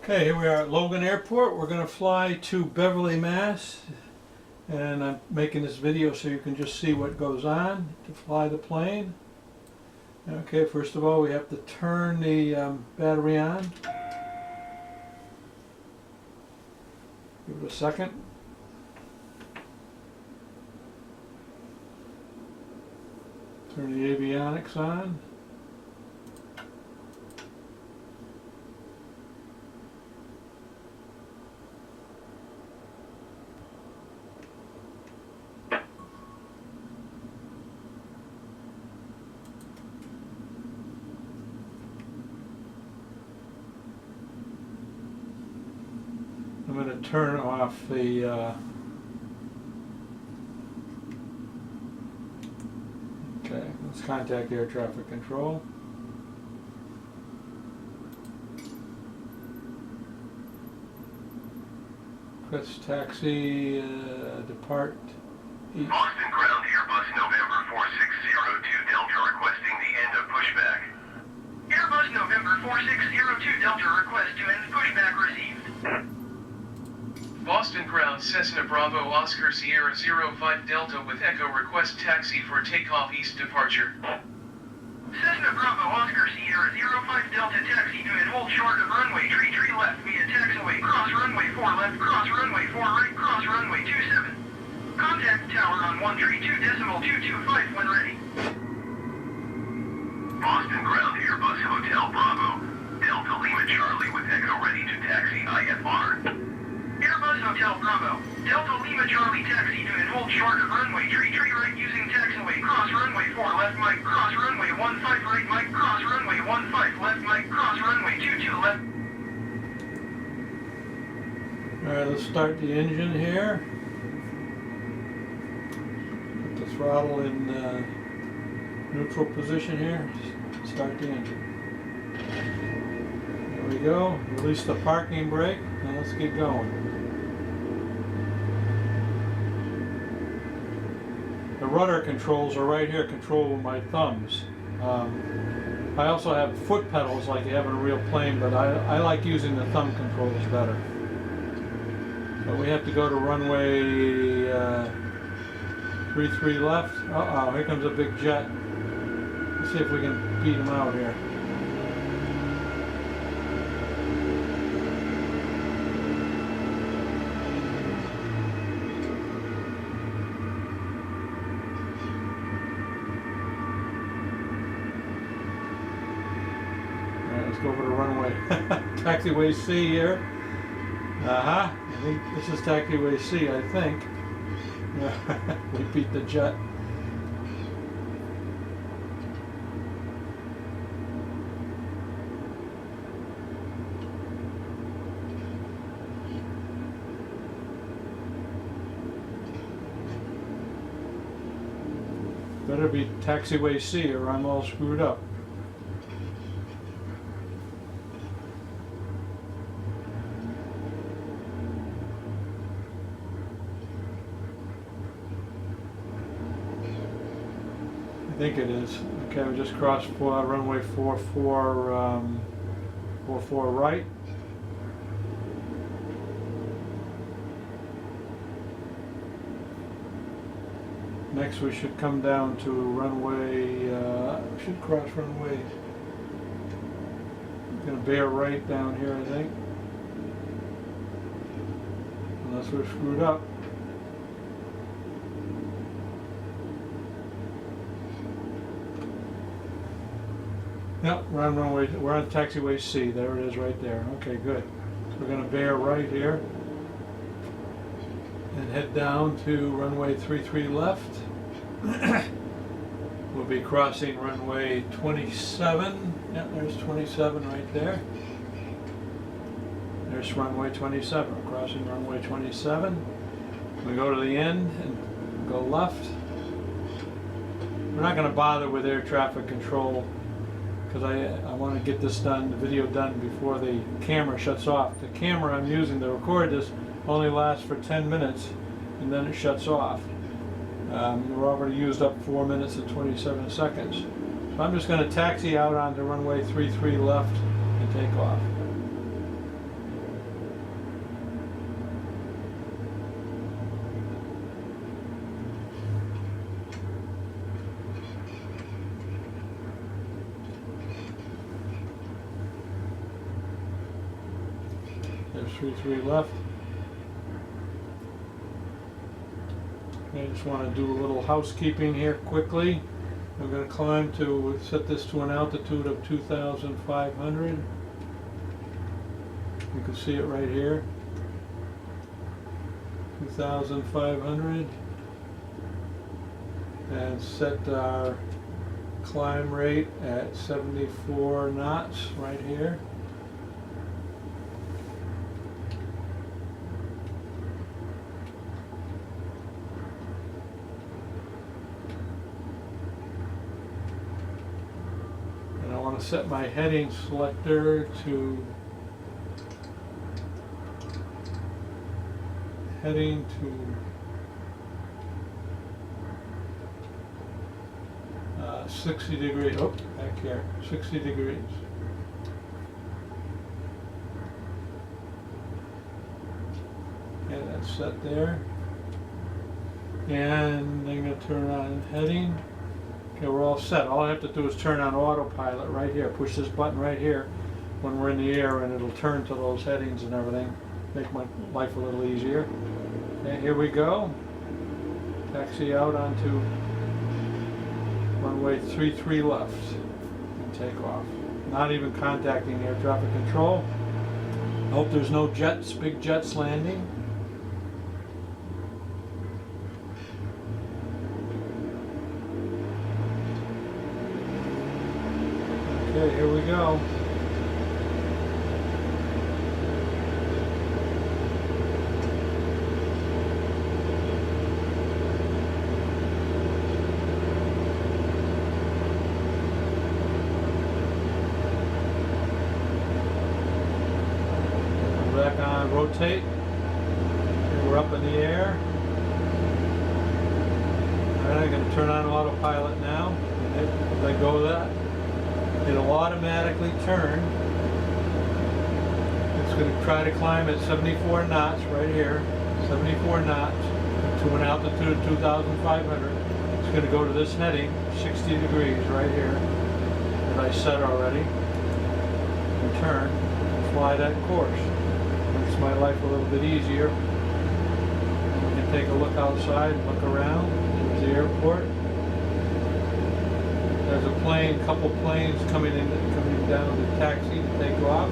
Okay, here we are at Logan Airport. We're going to fly to Beverly, Mass. And I'm making this video so you can just see what goes on to fly the plane. Okay, first of all we have to turn the battery on. Give it a second. Turn the avionics on. I'm going to turn off the okay, let's contact air traffic control. Press taxi, depart. Boston ground Airbus November 4602 Delta requesting the end of pushback. Airbus November 4602 Delta request to end pushback received. Boston ground Cessna Bravo Oscar Sierra 05 Delta with Echo request taxi for takeoff east departure. Cessna Bravo Oscar Sierra 05 Delta taxi to and hold short of runway 33 left via taxiway cross runway 4 left cross runway 4 right cross runway 27. Contact tower on 132.225 when ready. Boston ground Airbus Hotel Bravo Delta Lima Charlie with Echo ready to taxi IFR. Airbus Hotel Bravo Delta Lima Charlie taxi to and hold short of runway 33 right using taxiway cross runway 4 left Mike cross runway 15 right Mike cross runway 15 left Mike cross runway 22 left. Alright, let's start the engine here. Put the throttle in neutral position here. Start the engine. There we go. Release the parking brake. Now let's get going. The rudder controls are right here, control with my thumbs. I also have foot pedals like you have in a real plane, but I like using the thumb controls better. So we have to go to runway 33 left. Uh-oh, here comes a big jet. Let's see if we can beat him out here. Let's go over to runway taxiway C here. I think this is taxiway C, I think. We beat the jet. Better be taxiway C or I'm all screwed up. I think it is. Okay, we just crossed runway 44 right. Next we should come down to runway, should cross runway, gonna bear right down here I think. Unless we're screwed up. Yep, we're on taxiway C. There it is right there. Okay, good. So we're going to bear right here and head down to runway 33 left. We'll be crossing runway 27. Yep, there's 27 right there. There's runway 27. We're crossing runway 27. We go to the end and go left. We're not going to bother with air traffic control because I want to get this done, the video done before the camera shuts off. The camera I'm using to record this only lasts for 10 minutes and then it shuts off. We're already used up 4 minutes and 27 seconds. So I'm just going to taxi out onto runway 33 left and take off. There's 33 left. I just want to do a little housekeeping here quickly. I'm going to climb to, set this to an altitude of 2,500. You can see it right here. 2,500. And set our climb rate at 74 knots right here. And I want to set my heading selector to heading to 60 degrees, oh, back here, 60 degrees. Okay, that's set there. And I'm going to turn on heading. Okay, we're all set. All I have to do is turn on autopilot right here. Push this button right here when we're in the air, and it'll turn to those headings and everything. Make my life a little easier. Okay, here we go. Taxi out onto runway 33 left and take off. Not even contacting air traffic control. I hope there's no jets, big jets landing. Okay, here we go. Back on rotate. And we're up in the air. Alright, I'm going to turn on autopilot now. And let go of that. It'll automatically turn. It's going to try to climb at 74 knots right here. 74 knots to an altitude of 2,500. It's going to go to this heading, 60 degrees right here, that I set already. And turn and fly that course. Makes my life a little bit easier. We can take a look outside and look around. There's the airport. There's a plane, couple planes coming down the taxi to take off.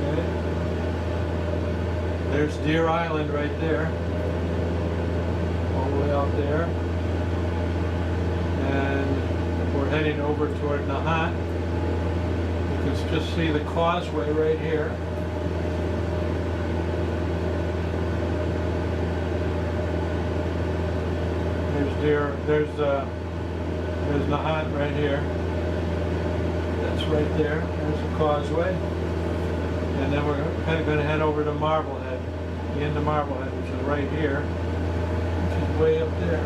Okay. There's Deer Island right there. All the way out there. And we're heading over toward Nahant. You can just see the causeway right here. There's Nahant right here. That's right there. There's the causeway. And then we're kind of going to head over to Marblehead, the end of Marblehead, which is right here, which is way up there.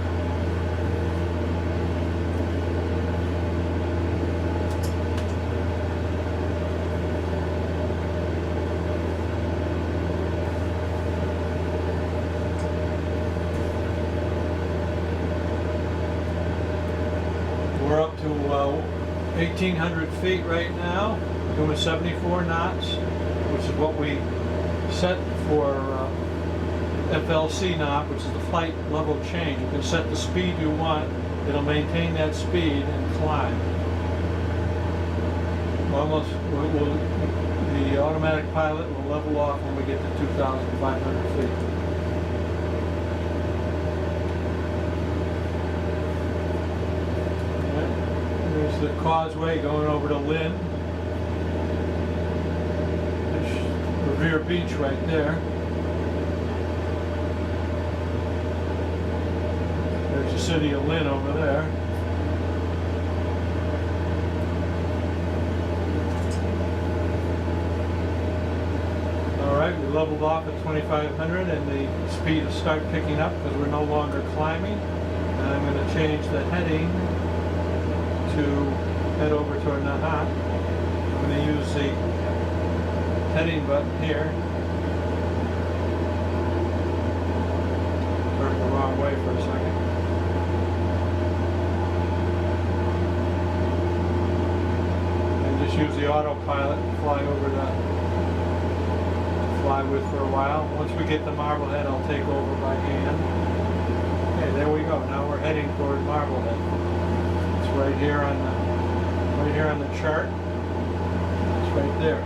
We're up to 1,800 feet right now, doing 74 knots, which is what we set for FLC knob, which is the flight level change. You can set the speed you want. It'll maintain that speed and climb. The automatic pilot will level off when we get to 2,500 feet. There's the causeway going over to Lynn. There's Revere Beach right there. There's the city of Lynn over there. Alright, we leveled off at 2,500 and the speed will start picking up because we're no longer climbing. And I'm going to change the heading to head over toward Nahant. I'm going to use the heading button here. Turned the wrong way for a second. use the autopilot and fly over to fly with for a while. Once we get to Marblehead, I'll take over by hand. Okay, there we go. Now we're heading toward Marblehead. It's right here on the chart. It's right there.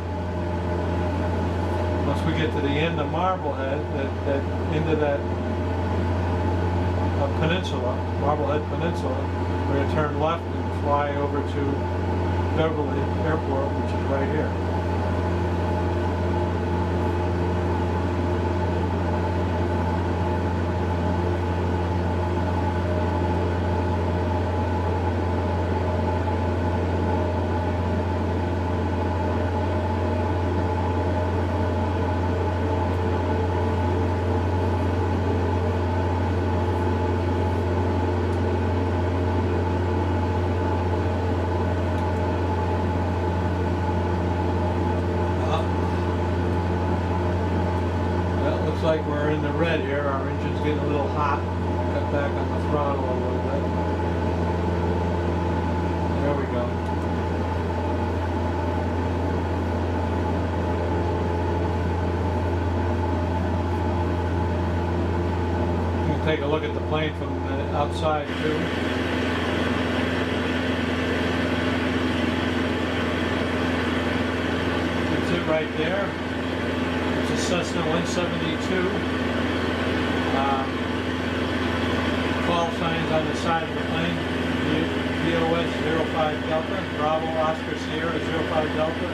Once we get to the end of Marblehead, that into that peninsula, Marblehead Peninsula, we're going to turn left and fly over to Beverly Airport, which is right here. Like we're in the red here. Our engine's getting a little hot. Cut back on the throttle a little bit. There we go. You can take a look at the plane from the outside too. That's it right there. Cessna 172. Call signs on the side of the plane. BOS 05 Delta. Bravo Oscar Sierra 05 Delta.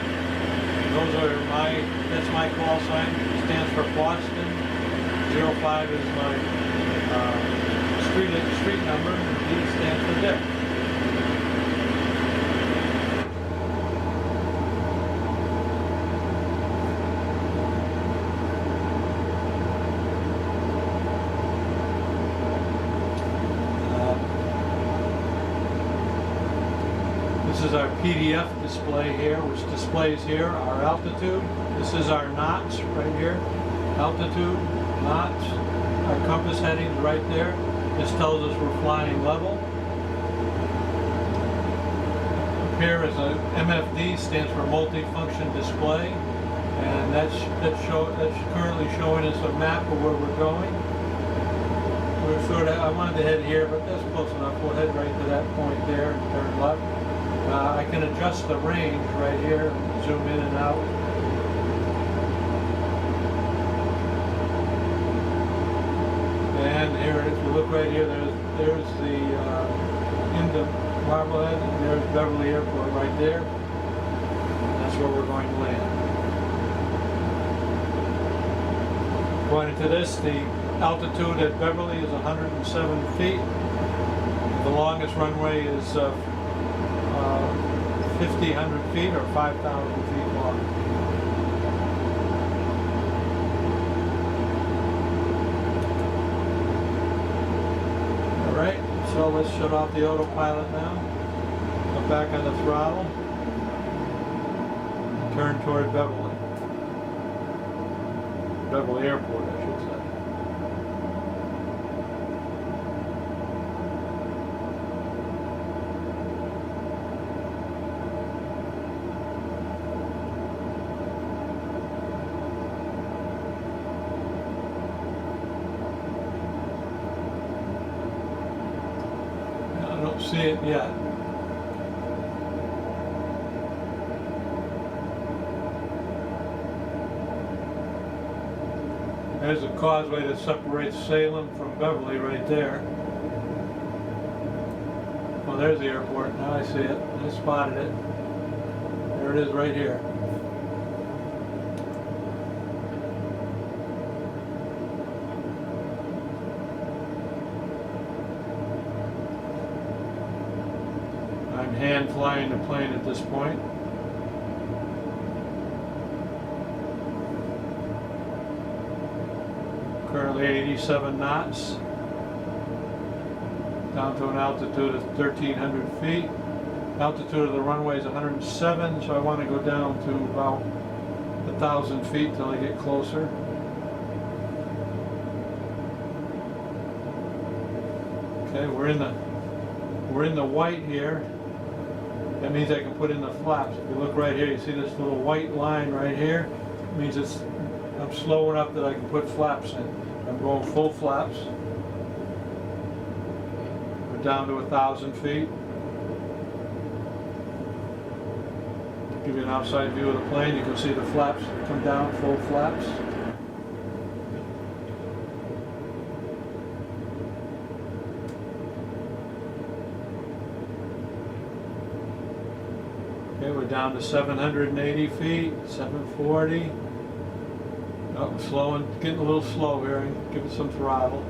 That's my call sign. It stands for Boston. 05 is my street number. D stands for Dick. This is our PDF display here, which displays here our altitude. This is our knots right here. Altitude, knots, our compass headings right there. This tells us we're flying level. Up here is a MFD, stands for multi-function display, and that's currently showing us a map of where we're going. I wanted to head here, but that's close enough. We'll head right to that point there and turn left. I can adjust the range right here, zoom in and out. And here, if you look right here, there's the end of Marblehead, and there's Beverly Airport right there. And that's where we're going to land. According to this, the altitude at Beverly is 107 feet. The longest runway is 100 feet or 5,000 feet long. All right, so let's shut off the autopilot now. Come back on the throttle. Turn toward Beverly. Beverly Airport, I should say. See it yet. There's a causeway that separates Salem from Beverly right there. Well, there's the airport. Now I see it. I spotted it. There it is right here. I'm hand flying the plane at this point. Currently 87 knots. Down to an altitude of 1,300 feet. Altitude of the runway is 107, so I want to go down to about 1,000 feet till I get closer. Okay, we're in the white here. That means I can put in the flaps. If you look right here, you see this little white line right here? It means I'm slow enough that I can put flaps in. I'm going full flaps. We're down to 1,000 feet. Give you an outside view of the plane. You can see the flaps come down, full flaps. Okay, we're down to 780 feet, 740. Oh, slowing, getting a little slow here, and give it some throttle.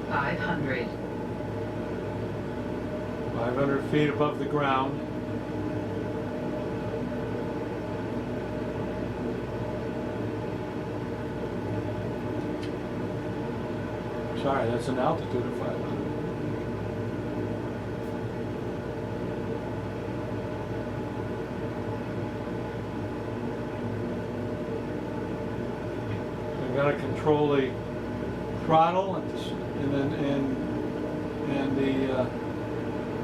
$500. 500 feet above the ground. Sorry, that's an altitude of 500. I'm going to control the throttle and the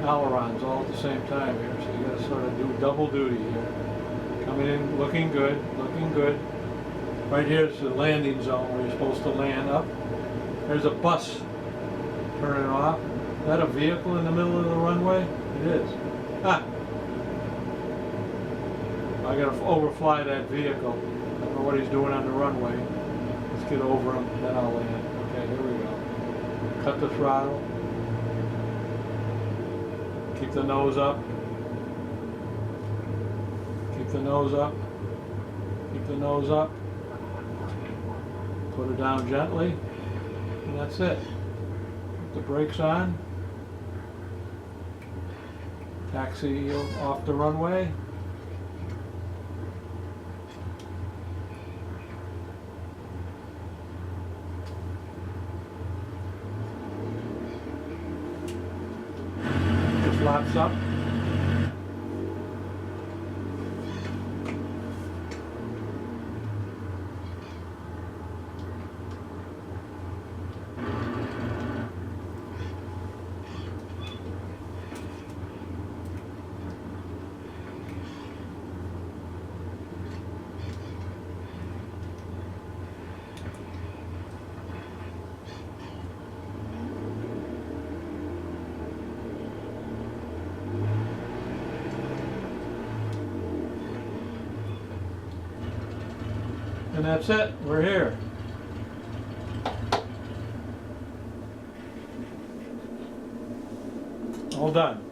ailerons all at the same time here. So you got to sort of do double duty here. Coming in, looking good, looking good. Right here is the landing zone where you're supposed to land up. There's a bus turning off. Is that a vehicle in the middle of the runway? It is. Ah! I gotta overfly that vehicle. I don't know what he's doing on the runway. Let's get over him, then I'll land. Okay, here we go. Cut the throttle. Keep the nose up. Keep the nose up. Keep the nose up. Put her down gently. And that's it. Put the brakes on. Taxi off the runway. The flaps up. And that's it, we're here. All done.